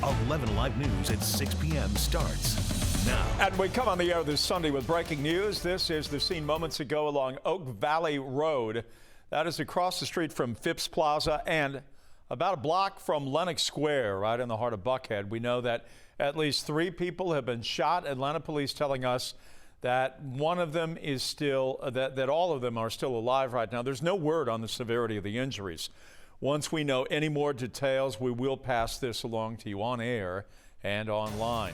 11 Alive News at 6 p.m. starts now. And we come on the air this Sunday with breaking news. This is the scene moments ago along Oak Valley Road. That is across the street from Phipps Plaza and about a block from Lenox Square, right in the heart of Buckhead. We know that at least 3 people have been shot. Atlanta police telling us that one of them is still, that all of them are still alive right now. There's no word on the severity of the injuries. Once we know any more details, we will pass this along to you on air and online.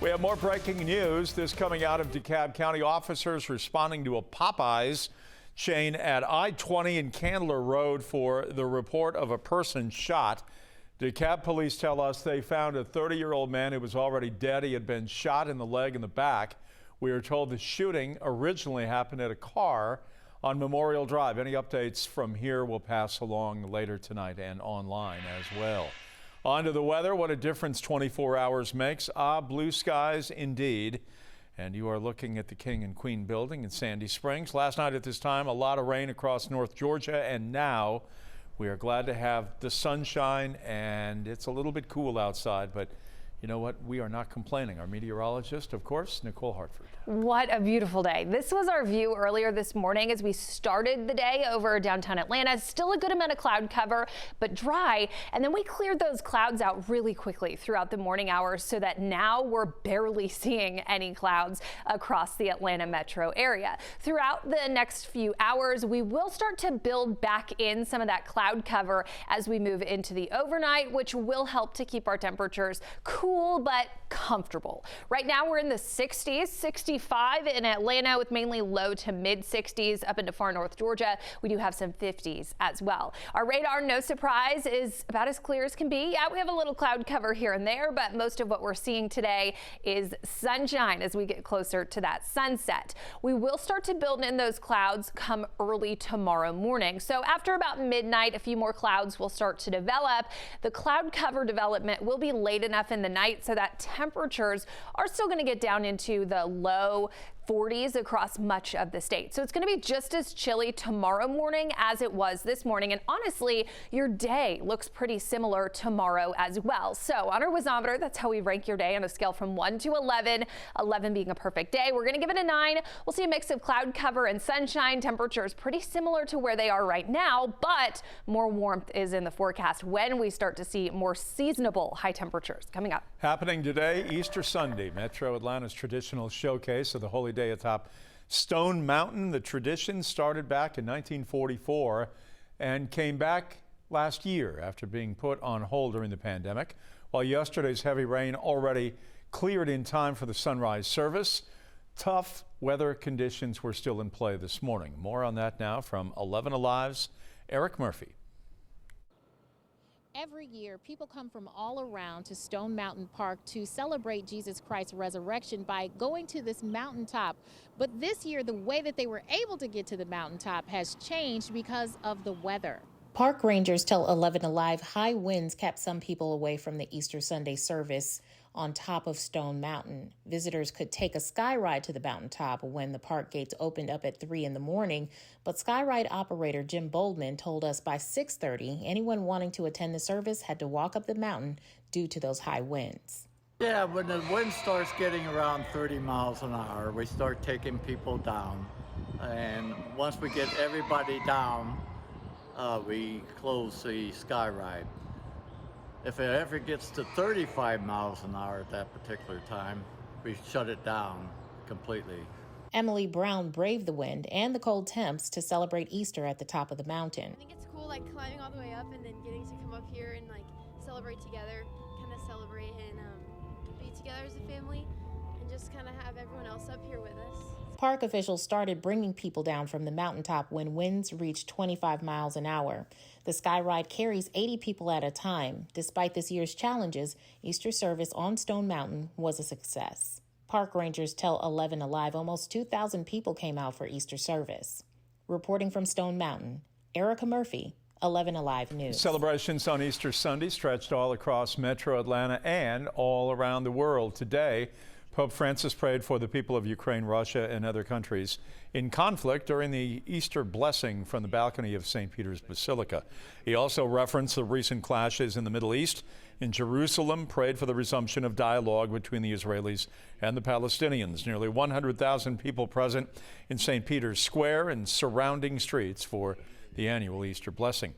We have more breaking news. This coming out of DeKalb County. Officers responding to a Popeyes chain at I-20 and Candler Road for the report of a person shot. DeKalb police tell us they found a 30-year-old man who was already dead. He had been shot in the leg and the back. We are told the shooting originally happened at a car on Memorial Drive. Any updates from here will pass along later tonight and online as well. On to the weather. What a difference 24 hours makes. Blue skies indeed. And you are looking at the King and Queen building in Sandy Springs. Last night at this time, a lot of rain across North Georgia, and now we are glad to have the sunshine, and it's a little bit cool outside, but you know what? We are not complaining. Our meteorologist, of course, Nicole Hartford. What a beautiful day. This was our view earlier this morning as we started the day over downtown Atlanta. Still a good amount of cloud cover, but dry. And then we cleared those clouds out really quickly throughout the morning hours so that now we're barely seeing any clouds across the Atlanta metro area. Throughout the next few hours, we will start to build back in some of that cloud cover as we move into the overnight, which will help to keep our temperatures cool but comfortable. Right now we're in the 60s, 65 in Atlanta with mainly low to mid 60s up into far north Georgia. We do have some 50s as well. Our radar, no surprise, is about as clear as can be. Yeah, we have a little cloud cover here and there, but most of what we're seeing today is sunshine as we get closer to that sunset. We will start to build in those clouds come early tomorrow morning. So after about midnight, a few more clouds will start to develop. The cloud cover development will be late enough in the night so that temperatures are still going to get down into the low 40s across much of the state. So it's going to be just as chilly tomorrow morning as it was this morning. And honestly, your day looks pretty similar tomorrow as well. So on our Wizometer, that's how we rank your day on a scale from 1 to 11, 11 being a perfect day. We're going to give it a 9. We'll see a mix of cloud cover and sunshine. Temperatures pretty similar to where they are right now, but more warmth is in the forecast when we start to see more seasonable high temperatures coming up. Happening today, Easter Sunday, Metro Atlanta's traditional showcase of the Holy Day atop Stone Mountain. The tradition started back in 1944 and came back last year after being put on hold during the pandemic. While yesterday's heavy rain already cleared in time for the sunrise service, tough weather conditions were still in play this morning. More on that now from 11 Alive's Eric Murphy. Every year, people come from all around to Stone Mountain Park to celebrate Jesus Christ's resurrection by going to this mountaintop. But this year, the way that they were able to get to the mountaintop has changed because of the weather. Park rangers tell 11 Alive high winds kept some people away from the Easter Sunday service on top of Stone Mountain. Visitors could take a sky ride to the mountaintop when the park gates opened up at 3 in the morning, but sky ride operator Jim Boldman told us by 6:30, anyone wanting to attend the service had to walk up the mountain due to those high winds. Yeah, when the wind starts getting around 30 miles an hour, we start taking people down. And once we get everybody down, we close the sky ride. If it ever gets to 35 miles an hour at that particular time, we shut it down completely. Emily Brown braved the wind and the cold temps to celebrate Easter at the top of the mountain. I think it's cool, like climbing all the way up and then getting to come up here and like celebrate together, kind of celebrate and be together as a family and just kind of have everyone else up here with us. Park officials started bringing people down from the mountaintop when winds reached 25 miles an hour. The sky ride carries 80 people at a time. Despite this year's challenges, Easter service on Stone Mountain was a success. Park rangers tell 11 Alive almost 2,000 people came out for Easter service. Reporting from Stone Mountain, Erica Murphy, 11 Alive News. Celebrations on Easter Sunday stretched all across Metro Atlanta and all around the world. Today, Pope Francis prayed for the people of Ukraine, Russia, and other countries in conflict during the Easter blessing from the balcony of St. Peter's Basilica. He also referenced the recent clashes in the Middle East. In Jerusalem, prayed for the resumption of dialogue between the Israelis and the Palestinians. Nearly 100,000 people present in St. Peter's Square and surrounding streets for the annual Easter blessing.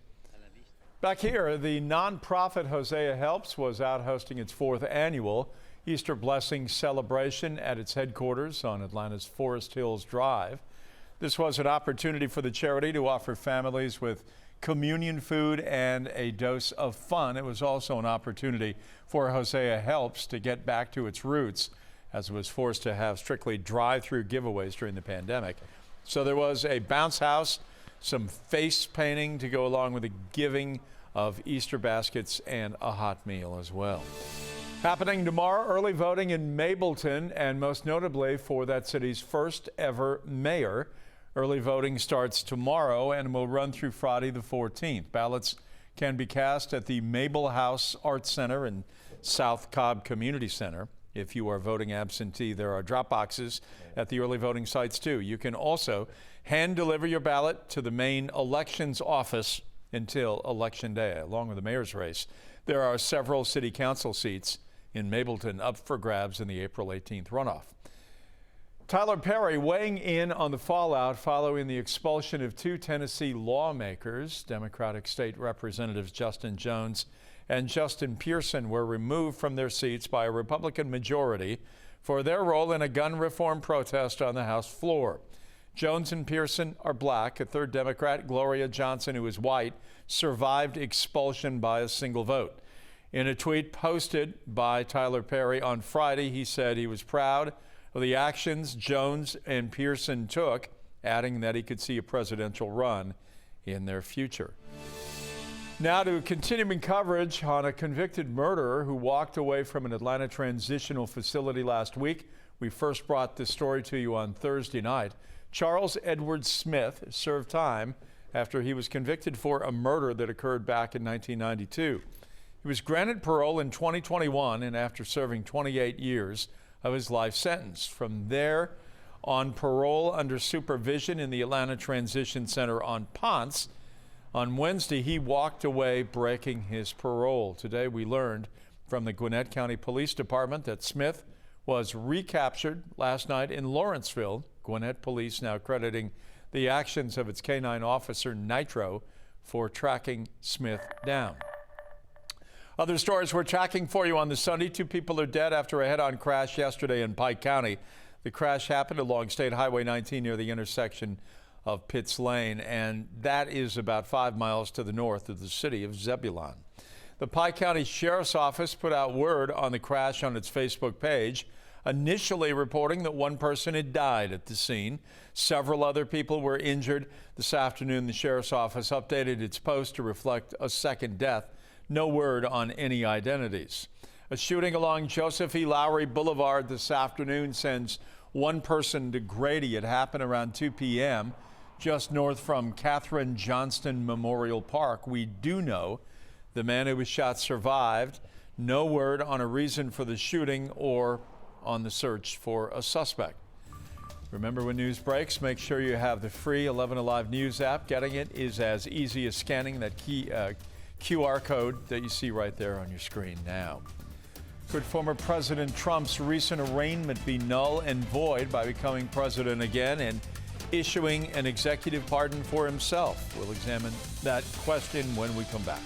Back here, the nonprofit Hosea Helps was out hosting its 4th annual Easter Blessing celebration at its headquarters on Atlanta's Forest Hills Drive. This was an opportunity for the charity to offer families with communion food and a dose of fun. It was also an opportunity for Hosea Helps to get back to its roots, as it was forced to have strictly drive-through giveaways during the pandemic. So there was a bounce house, some face painting to go along with the giving of Easter baskets, and a hot meal as well. Happening tomorrow, early voting in Mableton, and most notably for that city's first ever mayor. Early voting starts tomorrow and will run through Friday the 14th. Ballots can be cast at the Mabel House Arts Center and South Cobb Community Center. If you are voting absentee, there are drop boxes at the early voting sites too. You can also hand deliver your ballot to the main elections office until Election Day. Along with the mayor's race, there are several city council seats in Mableton up for grabs in the April 18th runoff. Tyler Perry weighing in on the fallout following the expulsion of 2 Tennessee lawmakers. Democratic State Representatives Justin Jones and Justin Pearson were removed from their seats by a Republican majority for their role in a gun reform protest on the House floor. Jones and Pearson are black. A 3rd Democrat, Gloria Johnson, who is white, survived expulsion by a single vote. In a tweet posted by Tyler Perry on Friday, he said he was proud of the actions Jones and Pearson took, adding that he could see a presidential run in their future. Now to continuing coverage on a convicted murderer who walked away from an Atlanta transitional facility last week. We first brought this story to you on Thursday night. Charles Edward Smith served time after he was convicted for a murder that occurred back in 1992. He was granted parole in 2021 and after serving 28 years of his life sentence. From there, on parole under supervision in the Atlanta Transition Center on Ponce, on Wednesday, he walked away breaking his parole. Today, we learned from the Gwinnett County Police Department that Smith was recaptured last night in Lawrenceville. Gwinnett Police now crediting the actions of its K-9 officer, Nitro, for tracking Smith down. Other stories we're tracking for you on the Sunday. 2 people are dead after a head-on crash yesterday in Pike County. The crash happened along State Highway 19 near the intersection of Pitts Lane, and that is about 5 miles to the north of the city of Zebulon. The Pike County Sheriff's Office put out word on the crash on its Facebook page, initially reporting that 1 person had died at the scene. Several other people were injured. This afternoon, the Sheriff's Office updated its post to reflect a second death. No word on any identities. A shooting along Joseph E. Lowry Boulevard this afternoon sends 1 person to Grady. It happened around 2 p.m. just north from Katherine Johnston Memorial Park. We do know the man who was shot survived. No word on a reason for the shooting or on the search for a suspect. Remember, when news breaks, make sure you have the free 11 Alive News app. Getting it is as easy as scanning that QR code that you see right there on your screen now. Could former President Trump's recent arraignment be null and void by becoming president again and issuing an executive pardon for himself? We'll examine that question when we come back.